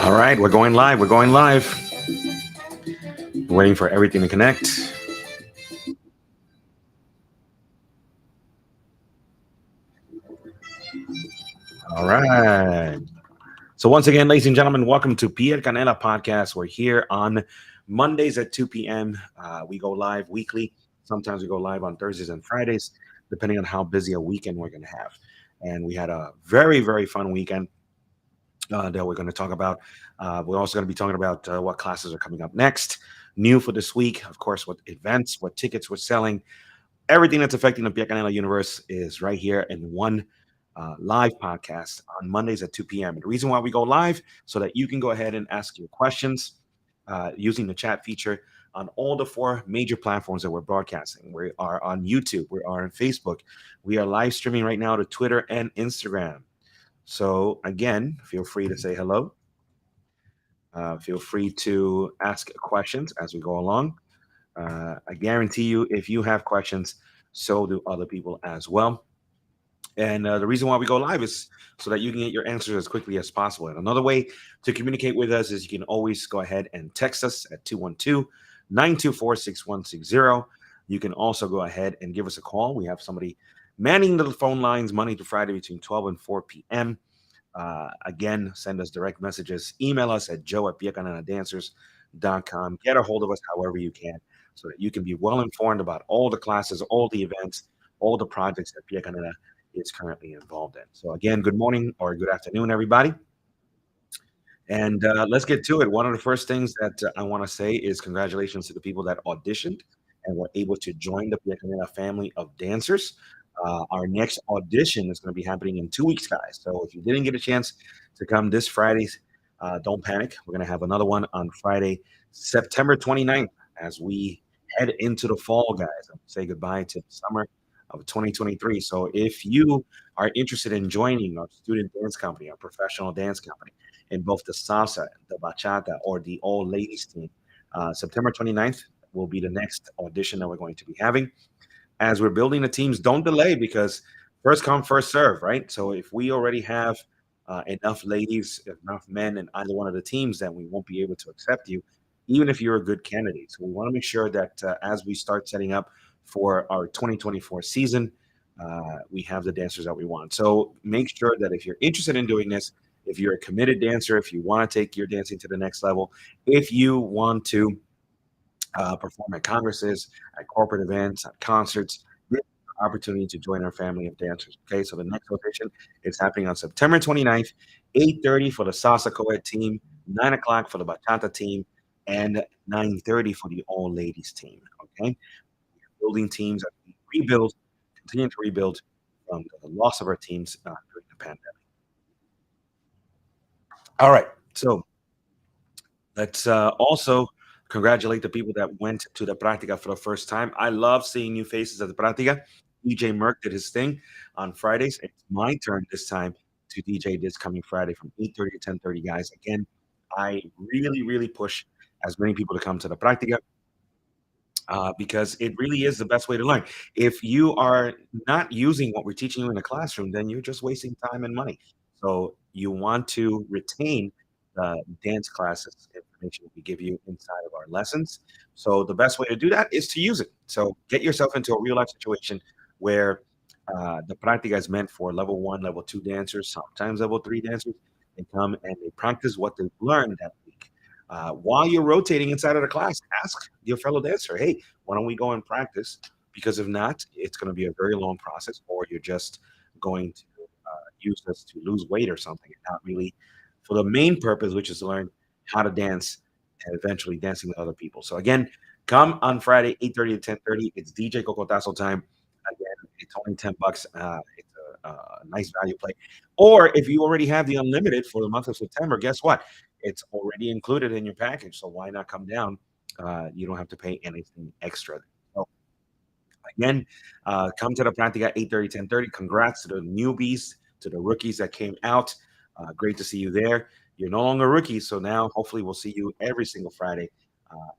All right, we're going live. We're going live. Waiting for everything to connect. All right. So once again, ladies and gentlemen, welcome to Pierre Canela Podcast. We're here on Mondays at 2 p.m. We go live weekly. Sometimes we go live on Thursdays and Fridays, depending on how busy a weekend we're going to have. And we had a very, very fun weekend that we're going to talk about. We're also going to be talking about what classes are coming up next, new for this week, of course, what events, what tickets we're selling. Everything that's affecting the Pia Canela universe is right here in one live podcast on Mondays at 2 p.m. And the reason why we go live so that you can go ahead and ask your questions using the chat feature on all the four major platforms that we're broadcasting. We are on YouTube, we are on Facebook, we are live streaming right now to Twitter and Instagram. So again, feel free to say hello. Feel free to ask questions as we go along. I guarantee you, if you have questions, so do other people as well. And the reason why we go live is so that you can get your answers as quickly as possible. And another way to communicate with us is you can always go ahead and text us at 212-924-6160. You can also go ahead and give us a call. We have somebody manning the phone lines Monday to Friday between 12 and 4 p.m. Again, send us direct messages. Email us at joe@piacanadadancers.com. Get a hold of us however you can so that you can be well informed about all the classes, all the events, all the projects that Pia Canada is currently involved in. So again, good morning or good afternoon, everybody. And let's get to it. One of the first things that I want to say is congratulations to the people that auditioned and were able to join the Pia Canela family of dancers. Our next audition is going to be happening in 2 weeks, guys. So if you didn't get a chance to come this Friday, don't panic. We're going to have another one on Friday, September 29th, as we head into the fall, guys. And say goodbye to the summer of 2023. So if you are interested in joining our student dance company, our professional dance company, in both the salsa, the bachata, or the all ladies team, September 29th will be the next audition that we're going to be having. As we're building the teams, don't delay because first come, first serve, right? So if we already have enough ladies, enough men in either one of the teams, then we won't be able to accept you, even if you're a good candidate. So we want to make sure that as we start setting up for our 2024 season, we have the dancers that we want. So make sure that if you're interested in doing this, if you're a committed dancer, if you want to take your dancing to the next level, if you want to perform at congresses, at corporate events, at concerts, this is an opportunity to join our family of dancers. Okay, so the next audition is happening on September 29th, 8:30 for the Salsa Co-Ed team, 9 o'clock for the Bachata team, and 9:30 for the All Ladies team. Okay, building teams that we rebuild, continuing to rebuild from the loss of our teams during the pandemic. All right, so let's also congratulate the people that went to the Práctica for the first time. I love seeing new faces at the Práctica. DJ Merck did his thing on Fridays. It's my turn this time to DJ this coming Friday from 8:30 to 10:30, guys. Again, I really, really push as many people to come to the Práctica because it really is the best way to learn. If you are not using what we're teaching you in the classroom, then you're just wasting time and money. So you want to retain the dance classes information we give you inside of our lessons. So the best way to do that is to use it. So get yourself into a real life situation where the practica is meant for level one, level two dancers, sometimes level three dancers. They come and they practice what they've learned that week. While you're rotating inside of the class, ask your fellow dancer, hey, why don't we go and practice? Because if not, it's going to be a very long process, or you're just going to use this to lose weight or something, and not really for the main purpose, which is to learn how to dance and eventually dancing with other people. So again, come on Friday, 8:30 to 10:30. It's DJ Cocotazo time. Again, it's only $10. It's a nice value play. Or if you already have the unlimited for the month of September, guess what? It's already included in your package. So why not come down? You don't have to pay anything extra. So again, come to the Práctica 8:30, 10:30. Congrats to the newbies, to the rookies that came out. Great to see you there. You're no longer rookies, so now hopefully we'll see you every single Friday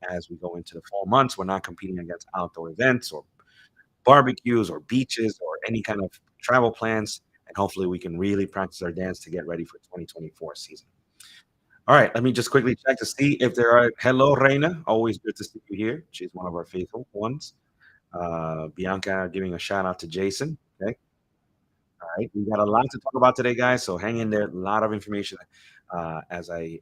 as we go into the fall months. We're not competing against outdoor events or barbecues or beaches or any kind of travel plans, and hopefully we can really practice our dance to get ready for 2024 season. All right, let me just quickly check to see if there are. Hello, Reina. Always good to see you here. She's one of our faithful ones. Bianca giving a shout out to Jason. Okay. All right. We got a lot to talk about today, guys. So hang in there. A lot of information as I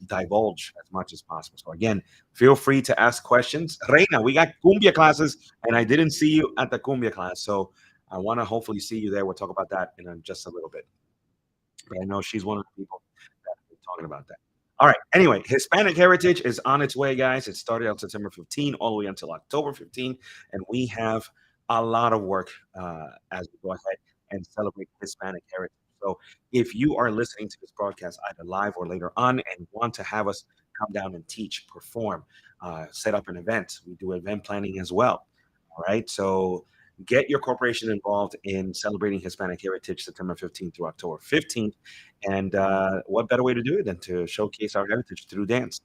divulge as much as possible. So again, feel free to ask questions. Reina, we got cumbia classes, and I didn't see you at the cumbia class. So I want to hopefully see you there. We'll talk about that in just a little bit. But I know she's one of the people that have been talking about that. All right. Anyway, Hispanic Heritage is on its way, guys. It started on September 15 all the way until October 15, and we have a lot of work as we go ahead and celebrate Hispanic Heritage. So, if you are listening to this broadcast either live or later on and want to have us come down and teach, perform, set up an event, we do event planning as well. All right. So, get your corporation involved in celebrating Hispanic Heritage September 15th through October 15th. And what better way to do it than to showcase our heritage through dance?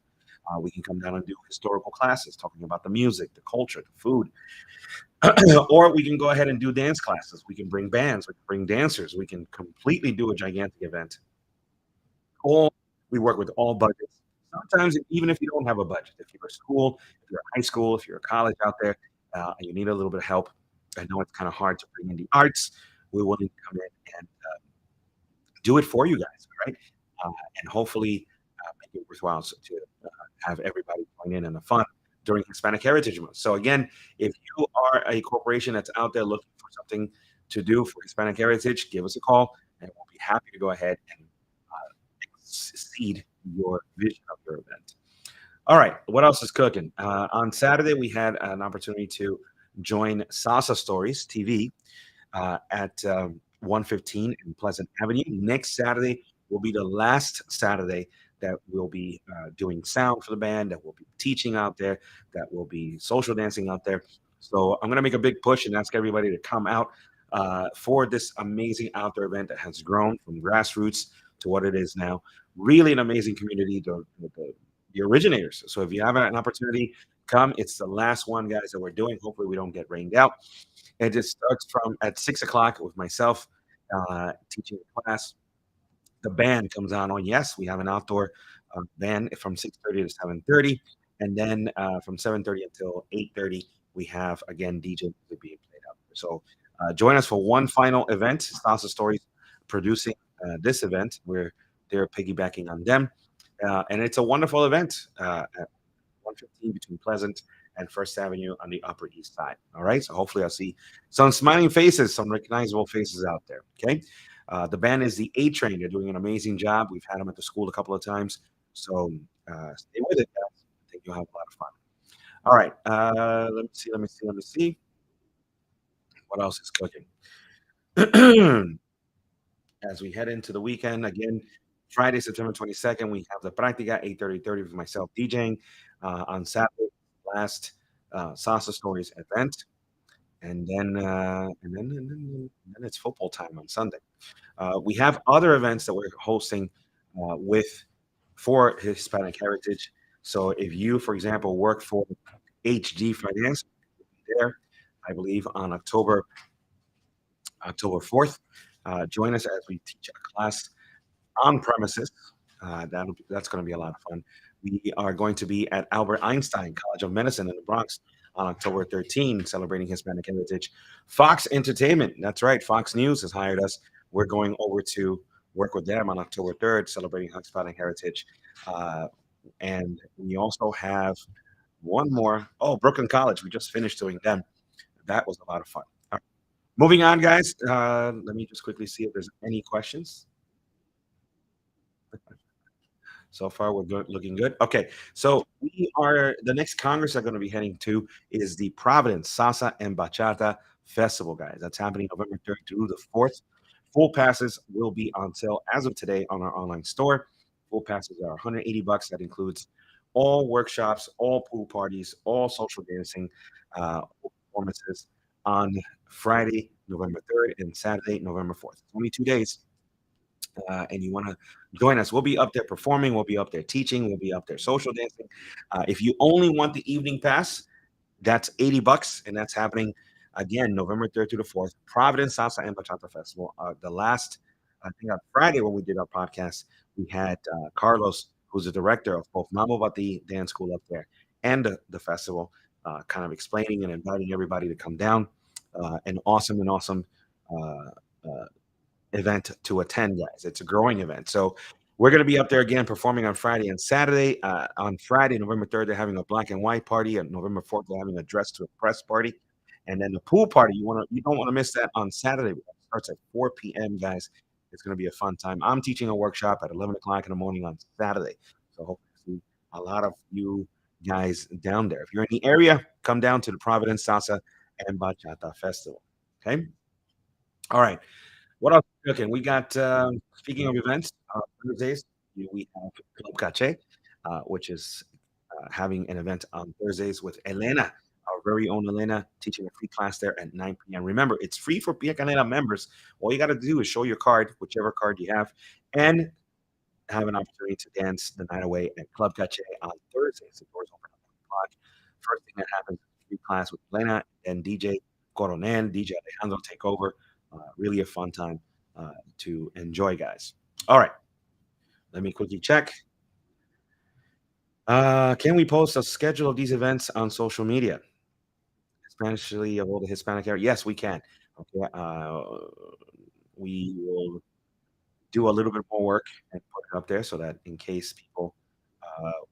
We can come down and do historical classes talking about the music, the culture, the food. Or we can go ahead and do dance classes. We can bring bands, we can bring dancers. We can completely do a gigantic event. All we work with all budgets. Sometimes, even if you don't have a budget, if you're a school, if you're a high school, if you're a college out there, and you need a little bit of help, I know it's kind of hard to bring in the arts. We're willing to come in and do it for you guys, all right? And hopefully make it worthwhile to have everybody join in the fun during Hispanic Heritage Month. So again, if you are a corporation that's out there looking for something to do for Hispanic Heritage, give us a call, and we'll be happy to go ahead and exceed your vision of your event. All right, what else is cooking? On Saturday, we had an opportunity to join Salsa Stories TV at 115 in Pleasant Avenue. Next Saturday will be the last Saturday that we'll be doing sound for the band, that we'll be teaching out there, that will be social dancing out there. So I'm going to make a big push and ask everybody to come out for this amazing outdoor event that has grown from grassroots to what it is now. Really an amazing community, the originators. So if you have an opportunity, come. It's the last one, guys, that we're doing. Hopefully we don't get rained out. It just starts from at 6 o'clock with myself teaching the class. The band comes on. Yes, we have an outdoor band from 6:30 to 7:30, and then from 7:30 until 8:30, we have again DJ music being played out there. So join us for one final event. Salsa Stories producing this event. They're piggybacking on them, and it's a wonderful event at 115 between Pleasant and First Avenue on the Upper East Side. All right. So hopefully I'll see some smiling faces, some recognizable faces out there. Okay. The band is the A Train. They're doing an amazing job. We've had them at the school a couple of times. So stay with it, guys. I think you'll have a lot of fun. All right. Let me see. What else is cooking? As we head into the weekend, again, Friday, September 22nd, we have the Práctica, 8:30 with myself DJing. On Saturday, last Salsa Stories event. And then it's football time on Sunday. We have other events that we're hosting with for Hispanic Heritage. So if you, for example, work for HG Finance, there, I believe on October 4th, join us as we teach a class on premises. That's going to be a lot of fun. We are going to be at Albert Einstein College of Medicine in the Bronx on October 13, celebrating Hispanic Heritage. Fox Entertainment, that's right, Fox News has hired us. We're going over to work with them on October 3rd, celebrating Hispanic Heritage. And we also have one more. Oh, Brooklyn College. We just finished doing them. That was a lot of fun. All right. Moving on, guys. Let me just quickly see if there's any questions. So far, we're good, looking good. Okay, so the next Congress I'm going to be heading to is the Providence Salsa and Bachata Festival, guys. That's happening November 3rd through the 4th. Full passes will be on sale as of today on our online store. Full passes are $180. That includes all workshops, all pool parties, all social dancing performances on Friday, November 3rd, and Saturday, November 4th. Only 2 days. And you want to join us, we'll be up there performing, we'll be up there teaching, we'll be up there social dancing. If you only want the evening pass, that's $80, and that's happening again November 3rd to the 4th, Providence Salsa and Bachata Festival. The last, I think on Friday when we did our podcast, we had Carlos, who's the director of both Mambo Bati Dance School up there and the festival, kind of explaining and inviting everybody to come down. An awesome uh, uh, event to attend, guys. It's a growing event. So we're going to be up there again performing on Friday and Saturday. On Friday, November 3rd, they're having a black and white party. On November 4th, they're having a dress to impress party. And then the pool party, you don't want to miss that on Saturday. It starts at 4 p.m., guys. It's going to be a fun time. I'm teaching a workshop at 11 o'clock in the morning on Saturday. So hopefully see a lot of you guys down there. If you're in the area, come down to the Providence Salsa and Bachata Festival. Okay. All right. What else is cooking? We got, speaking of events, Thursdays, we have Club Cache, which is having an event on Thursdays with Elena, our very own Elena, teaching a free class there at 9 p.m. Remember, it's free for Pia Canela members. All you got to do is show your card, whichever card you have, and have an opportunity to dance the night away at Club Cache on Thursdays. The doors open at 1 o'clock. First thing that happens is free class with Elena and DJ Coronel, DJ Alejandro take over. Really a fun time to enjoy, guys. All right. Let me quickly check. Can we post a schedule of these events on social media, especially of all the Hispanic area? Yes, we can. Okay. We will do a little bit more work and put it up there so that in case people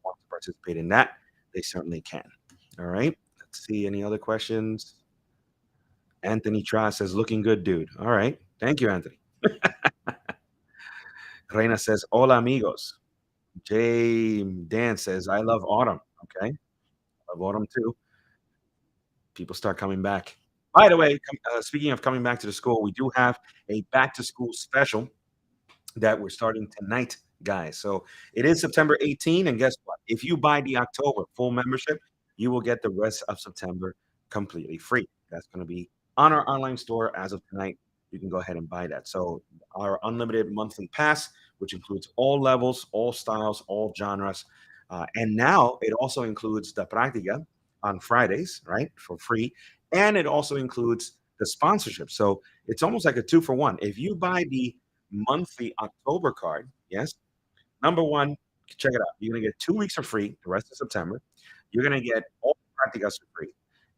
want to participate in that, they certainly can. All right. Let's see. Any other questions? Anthony Tra says, looking good, dude. All right. Thank you, Anthony. Reina says, hola, amigos. Jay Dan says, I love autumn. Okay. I love autumn too. People start coming back. By the way, speaking of coming back to the school, we do have a back to school special that we're starting tonight, guys. So it is September 18. And guess what? If you buy the October full membership, you will get the rest of September completely free. That's going to be on our online store as of tonight. You can go ahead and buy that. So our unlimited monthly pass, which includes all levels, all styles, all genres. And now it also includes the Práctica on Fridays, right, for free. And it also includes the sponsorship. So it's almost like a 2-for-1. If you buy the monthly October card, yes, number one, check it out. You're going to get 2 weeks for free the rest of September. You're going to get all the Prácticas for free.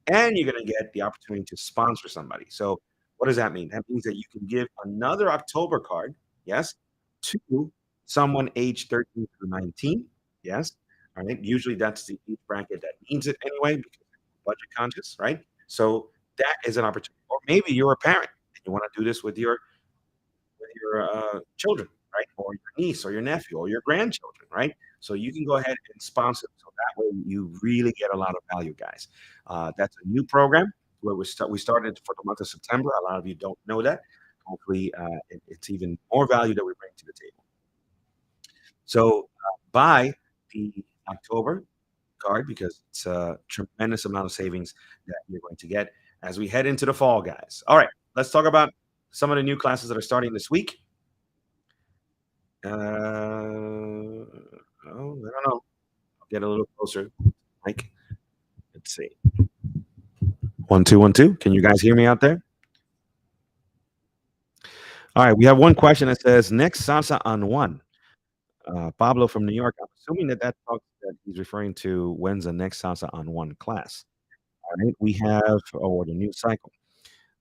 And you're going to get the opportunity to sponsor somebody. So what does that mean? That means that you can give another October card, yes, to someone aged 13 through 19, yes. All right. Usually that's the age bracket that needs it anyway because they're budget conscious, right? So that is an opportunity. Or maybe you're a parent and you want to do this with your children, right? Or your niece or your nephew or your grandchildren, right? So you can go ahead and sponsor. So that way you really get a lot of value, guys. That's a new program where we started for the month of September. A lot of you don't know that. Hopefully, it's even more value that we bring to the table. So buy the October card because it's a tremendous amount of savings that you're going to get as we head into the fall, guys. All right, let's talk about some of the new classes that are starting this week. I don't know. I'll get a little closer. Mike, let's see. 1 2 1 2. Can you guys hear me out there? All right, we have one question that says next salsa on one. Pablo from New York. I'm assuming that talks that he's referring to when's the next salsa on one class. All right, we have the new cycle.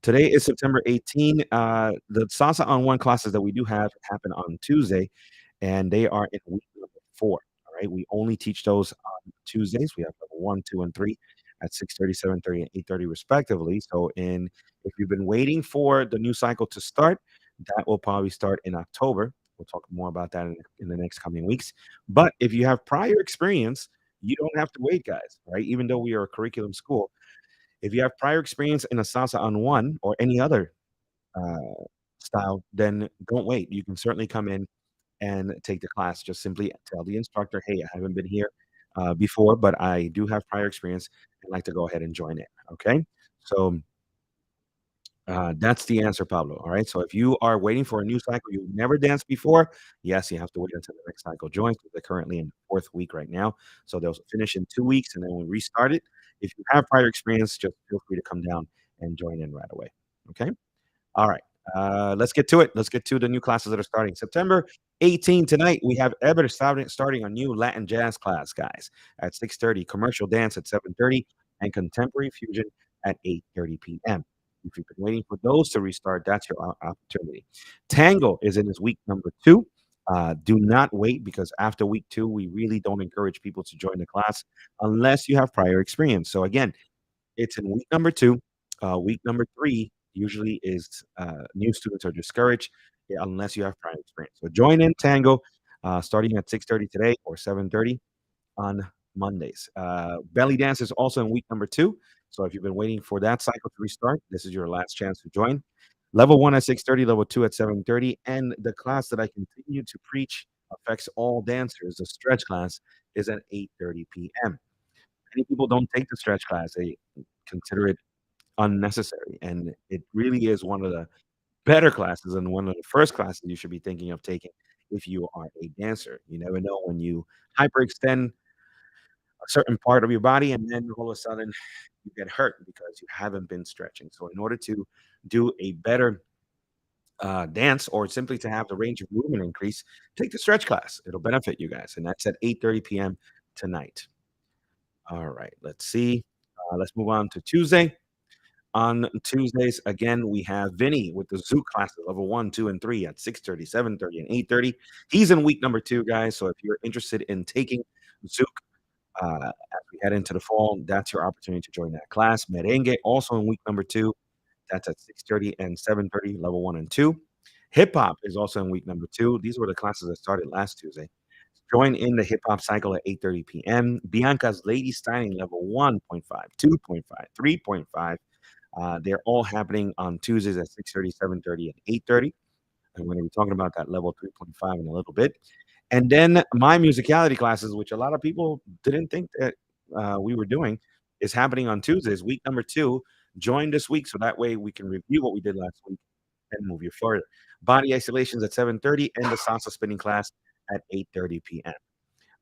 Today is September 18. The salsa on one classes that we do have happen on Tuesday, and they are in week number 4. All right, we only teach those on Tuesdays. We have level 1, 2, and 3 at 6:30, 7:30, and 8:30 respectively. So, if you've been waiting for the new cycle to start, that will probably start in October. We'll talk more about that in the next coming weeks. But if you have prior experience, you don't have to wait, guys. Right? Even though we are a curriculum school, if you have prior experience in a salsa on one or any other uh, style, then don't wait. You can certainly come in and take the class. Just simply tell the instructor, "Hey, I haven't been here before, but I do have prior experience. I'd like to go ahead and join in." Okay, so that's the answer, Pablo. All right. So if you are waiting for a new cycle, you've never danced before, yes, you have to wait until the next cycle joins. They're currently in the 4th week right now. So they'll finish in 2 weeks and then we'll restart it. If you have prior experience, just feel free to come down and join in right away. Okay. All right. Let's get to it. Let's get to the new classes that are starting September. 18 tonight, we have Eber starting a new Latin jazz class, guys, at 6:30, commercial dance at 7:30, and contemporary fusion at 8:30 p.m. If you've been waiting for those to restart, that's your opportunity. Tango is in its week number 2. Do not wait because after week 2, we really don't encourage people to join the class unless you have prior experience. So again, it's in week number 2. Week number 3 usually is new students are discouraged unless you have prior experience. So join in Tango starting at 6:30 today or 7:30 on Mondays. Belly dance is also in week number 2. So if you've been waiting for that cycle to restart, this is your last chance to join. Level 1 at 6:30, level 2 at 7:30, and the class that I continue to preach affects all dancers. The stretch class is at 8:30 p.m. Many people don't take the stretch class. They consider it unnecessary, and it really is one of the better classes and one of the first classes you should be thinking of taking if you are a dancer. You never know when you hyperextend a certain part of your body, and then all of a sudden you get hurt because you haven't been stretching. So, in order to do a better dance or simply to have the range of movement increase, take the stretch class. It'll benefit you guys, and that's at 8:30 p.m. tonight. All right, let's see. Let's move on to Tuesday. On Tuesdays, again, we have Vinny with the Zouk classes, level 1, 2, and 3 at 6:30, 7:30, and 8:30. He's in week number 2, guys. So if you're interested in taking Zouk as we head into the fall, that's your opportunity to join that class. Merengue, also in week number 2. That's at 6:30 and 7:30, level 1 and 2. Hip hop is also in week number 2. These were the classes that started last Tuesday. Join in the hip hop cycle at 8:30 p.m. Bianca's Lady Styling level 1.5, 2.5, 3.5. They're all happening on Tuesdays at 6:30, 7:30, and 8:30. I'm going to be talking about that level 3.5 in a little bit. And then my musicality classes, which a lot of people didn't think that we were doing, is happening on Tuesdays, week number 2. Join this week so that way we can review what we did last week and move you further. Body isolations at 7:30 and the salsa spinning class at 8:30 p.m.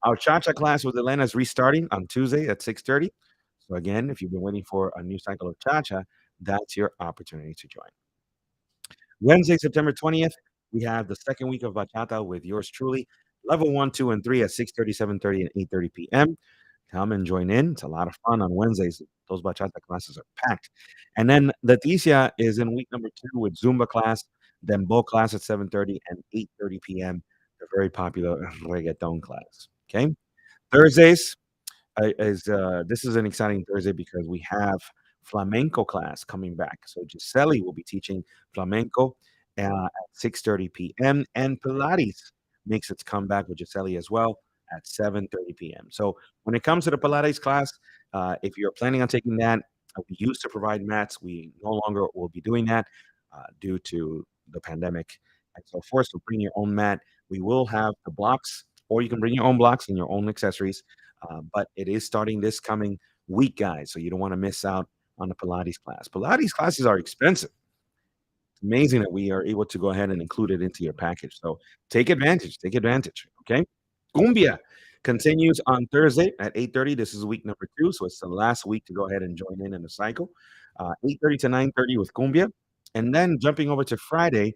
Our cha-cha class with Elena is restarting on Tuesday at 6:30. So again, if you've been waiting for a new cycle of cha-cha, that's your opportunity to join. Wednesday, September 20th, we have the second week of bachata with yours truly, level 1, 2, and 3 at 6:30, 7:30, and 8:30 p.m. Come and join in. It's a lot of fun on Wednesdays. Those bachata classes are packed. And then Leticia is in week number 2 with Zumba class, then Bo class at 7:30 and 8:30 p.m. The very popular reggaeton class. Okay. Thursdays is this is an exciting Thursday because we have flamenco class coming back. So Gisele will be teaching flamenco at 6:30 p.m. and Pilates makes its comeback with Gisele as well at 7:30 p.m. So when it comes to the Pilates class, if you're planning on taking that, we used to provide mats. We no longer will be doing that due to the pandemic and so forth. So bring your own mat. We will have the blocks, or you can bring your own blocks and your own accessories. But it is starting this coming week, guys. So you don't want to miss out on the Pilates class. Pilates classes are expensive. It's amazing that we are able to go ahead and include it into your package. So take advantage. Take advantage. Okay. Cumbia continues on Thursday at 8:30. This is week number 2. So it's the last week to go ahead and join in the cycle. 8:30 to 9:30 with Cumbia. And then jumping over to Friday,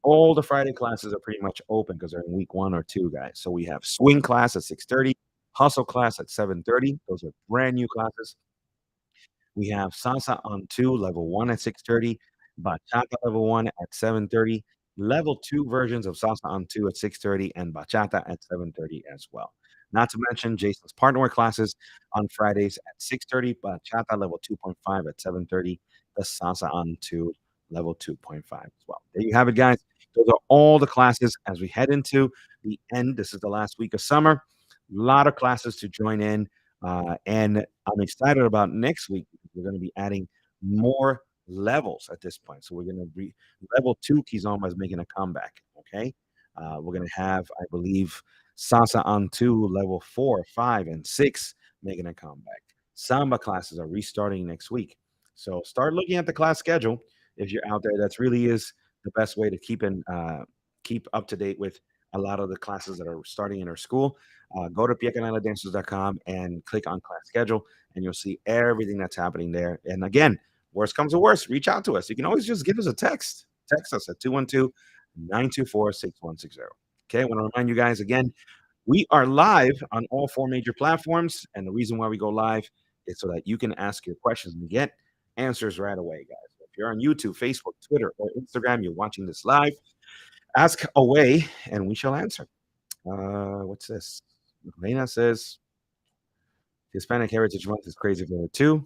all the Friday classes are pretty much open because they're in week 1 or 2, guys. So we have swing class at 6:30, hustle class at 7:30. Those are brand new classes. We have salsa on 2, level 1 at 6:30, bachata level 1 at 7:30, level 2 versions of salsa on 2 at 6:30, and bachata at 7:30 as well. Not to mention Jason's partner classes on Fridays at 6:30, bachata level 2.5 at 7:30, the salsa on 2 level 2.5 as well. There you have it, guys. Those are all the classes as we head into the end. This is the last week of summer. A lot of classes to join in. And I'm excited about next week because we're going to be adding more levels at this point. So we're going to be level 2 Kizomba is making a comeback. Okay. We're going to have, I believe, Salsa on 2, level 4, 5, and 6 making a comeback. Samba classes are restarting next week. So start looking at the class schedule if you're out there. That's really is the best way to keep up to date with a lot of the classes that are starting in our school. Go to piacaneladancers.com and click on class schedule, and you'll see everything that's happening there. And again, worst comes to worst, reach out to us. You can always just give us a text. Text us at 212 924 6160. Okay, I want to remind you guys again, we are live on all four major platforms, and the reason why we go live is so that you can ask your questions and get answers right away, guys. If you're on YouTube, Facebook, Twitter, or Instagram, you're watching this live, ask away, and we shall answer. What's this? Elena says Hispanic Heritage Month is crazy for her too.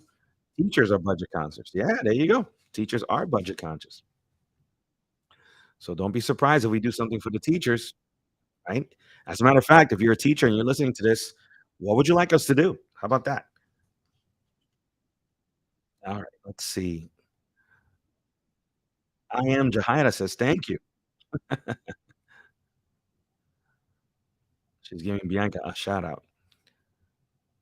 Teachers are budget conscious. Yeah, there you go. Teachers are budget conscious. So don't be surprised if we do something for the teachers, right? As a matter of fact, if you're a teacher and you're listening to this, what would you like us to do? How about that? All right, let's see. I am Jahida says, thank you. She's giving Bianca a shout out.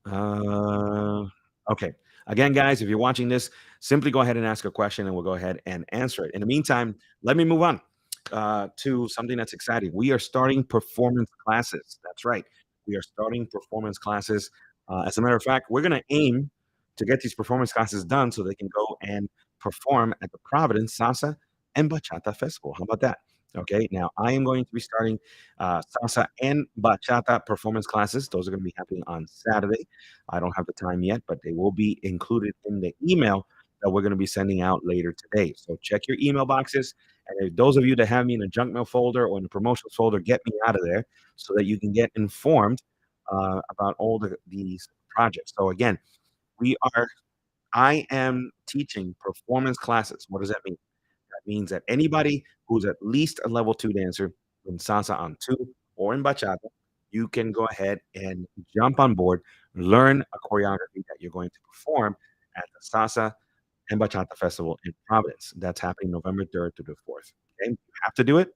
Uh, okay. Again, guys, if you're watching this, simply go ahead and ask a question and we'll go ahead and answer it. In the meantime, let me move on to something that's exciting. We are starting performance classes. That's right. We are starting performance classes. As a matter of fact, we're going to aim to get these performance classes done so they can go and perform at the Providence Salsa and Bachata Festival. How about that? Okay. Now, I am going to be starting salsa and bachata performance classes. Those are going to be happening on Saturday. I don't have the time yet, but they will be included in the email that we're going to be sending out later today. So check your email boxes. And if those of you that have me in a junk mail folder or in the promotions folder, get me out of there so that you can get informed about all these projects. So again, I am teaching performance classes. What does that mean? That means that anybody who's at least a level 2 dancer in salsa on 2 or in bachata, you can go ahead and jump on board, learn a choreography that you're going to perform at the Salsa and Bachata Festival in Providence. That's happening November 3rd to the 4th. Okay, you have to do it.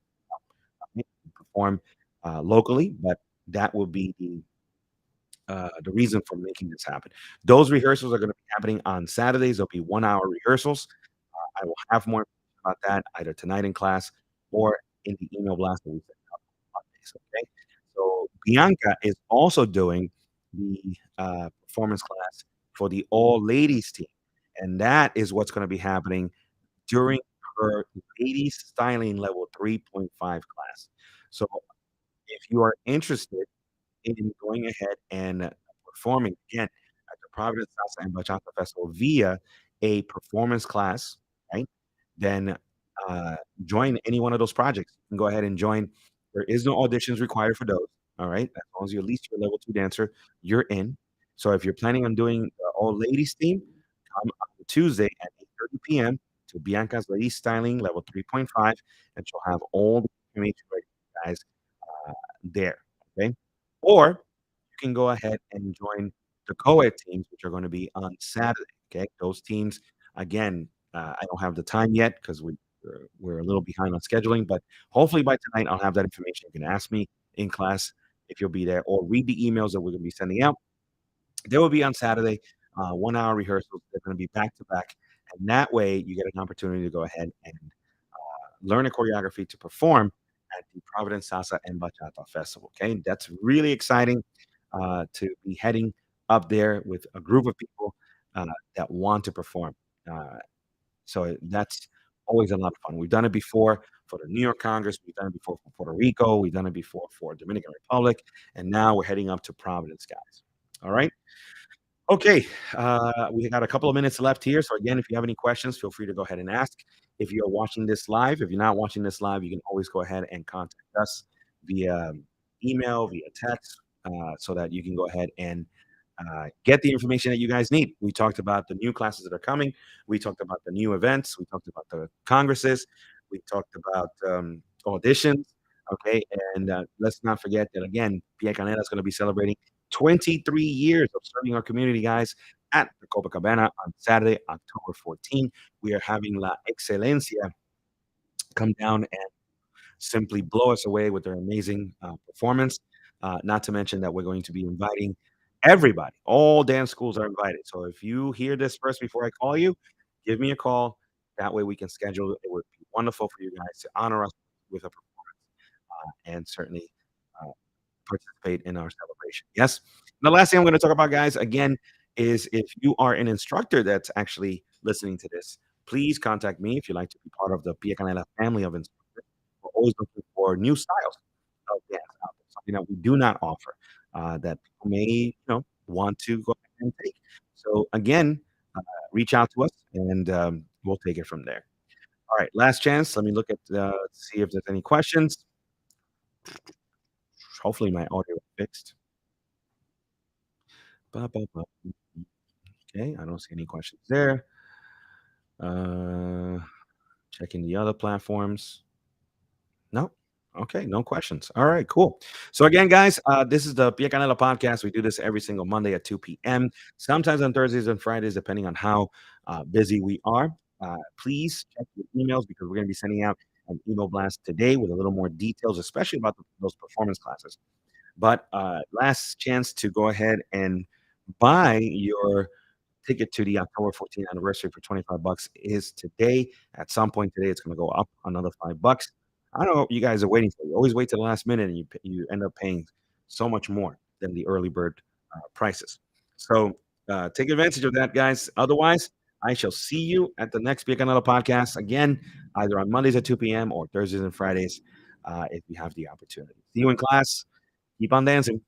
You can perform locally, but that will be the reason for making this happen. Those rehearsals are going to be happening on Saturdays. There'll be 1 hour rehearsals. I will have more information about that either tonight in class or in the email blast that we send out on Mondays. Okay. So Bianca is also doing the performance class for the all ladies team. And that is what's going to be happening during her ladies styling level 3.5 class. So if you are interested in going ahead and performing again at the Providence Salsa and Bachata Festival via a performance class, right? Then uh, join any one of those projects. You can go ahead and join. There is no auditions required for those. All right, as long as you're at least you're a level 2 dancer, you're in. So if you're planning on doing the all ladies team, come on Tuesday at 8:30 p.m. to Bianca's Ladies Styling Level 3.5, and she'll have all the information ready for you guys there. Okay, or you can go ahead and join the co-ed teams, which are going to be on Saturday. Okay, those teams again. I don't have the time yet because we're a little behind on scheduling, but hopefully by tonight I'll have that information. You can ask me in class if you'll be there, or read the emails that we're going to be sending out. They will be on Saturday, 1 hour rehearsals. They're going to be back to back, and that way you get an opportunity to go ahead and learn a choreography to perform at the Providence Salsa and Bachata Festival. Okay, that's really exciting to be heading up there with a group of people that want to perform. Uh, so that's always a lot of fun. We've done it before for the New York Congress. We've done it before for Puerto Rico. We've done it before for Dominican Republic, and now we're heading up to Providence, guys. All right. Okay, we got a couple of minutes left here. So again, if you have any questions, feel free to go ahead and ask. If you're watching this live, if you're not watching this live, you can always go ahead and contact us via email, via text, so that you can go ahead and get the information that you guys need. We talked about the new classes that are coming. We talked about the new events. We talked about the congresses. We talked about auditions. Okay, and let's not forget that again, Pia Canela is going to be celebrating 23 years of serving our community, guys, at the Copacabana on Saturday, October 14. We are having La Excelencia come down and simply blow us away with their amazing performance. Not to mention that we're going to be inviting everybody. All dance schools are invited. So if you hear this first before I call you, give me a call. That way we can schedule it. It would be wonderful for you guys to honor us with a performance and certainly uh, participate in our celebration. Yes. And the last thing I'm going to talk about, guys, again, is if you are an instructor that's actually listening to this, please contact me if you'd like to be part of the Pia Canela family of instructors. We're always looking for new styles. of dance out there, something that we do not offer, that people may, want to go ahead and take. So again, reach out to us and we'll take it from there. All right, last chance. Let me look at see if there's any questions. Hopefully my audio is fixed. Ba, ba, ba. Okay, I don't see any questions there. Uh, checking the other platforms. No. Okay, no questions. All right, cool. So again, guys, this is the Pia Canela podcast. We do this every single Monday at 2 p.m. Sometimes on Thursdays and Fridays, depending on how busy we are. Please check your emails because we're going to be sending out an email blast today with a little more details, especially about those performance classes. But last chance to go ahead and buy your ticket to the October 14th anniversary for 25 bucks is today. At some point today, it's going to go up another 5 bucks. I don't know what you guys are waiting for. You always wait to the last minute and you end up paying so much more than the early bird prices. So take advantage of that, guys. Otherwise, I shall see you at the next Big Another podcast again, either on Mondays at 2 p.m. or Thursdays and Fridays if you have the opportunity. See you in class. Keep on dancing.